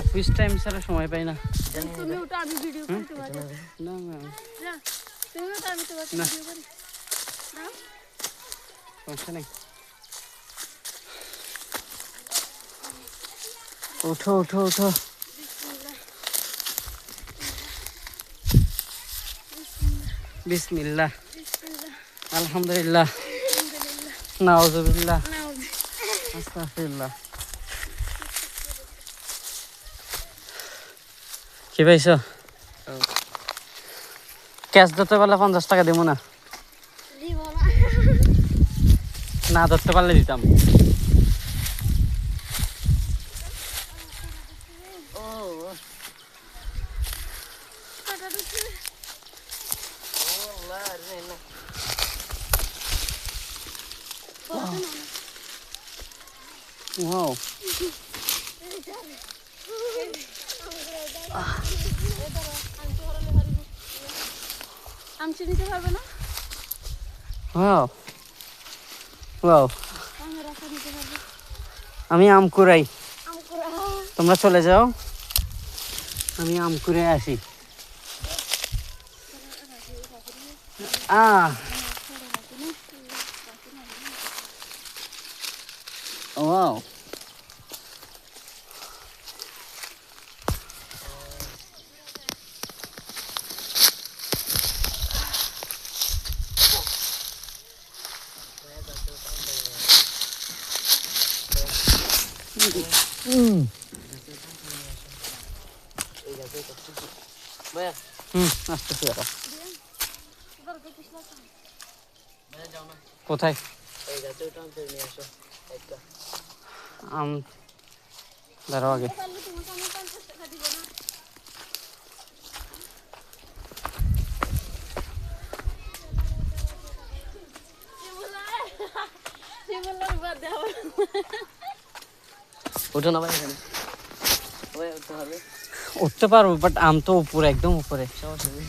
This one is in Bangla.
অফিস টাইম ছাড়া সময় পাই না। তুমি ওটা আমি ভিডিও করি তোমাকে। না না না তুমি ওটা আমি তোমাকে না। ভিডিও করি। নাও। সমস্যা নেই। উঠো উঠো উঠো। বিসমিল্লাহ, আলহামদুলিল্লাহ, নাউজুবিল্লাহ, আস্তাগফিরুল্লাহ। কি পাইছো? ক্যাশ ধরতে পারলে 50 টাকা দেবো না। না ধরতে পারলে দিতাম। Wow. আমচি নিতে পারবে না? Wow. Wow. নিতে পারবে। আমি আম কুড়াই, আমকুরা। তোমরা চলে যাও, আমি আম কুড়ে আসি। Wow. আসতেছি দাঁড়া। কোথায়? আম দাঁড়াও আগে। উঠো না ভাই, এখানে উঠতে হবে। উঠতে পারবো, বাট আম তো উপরে, একদম উপরে। সমস্যা নেই।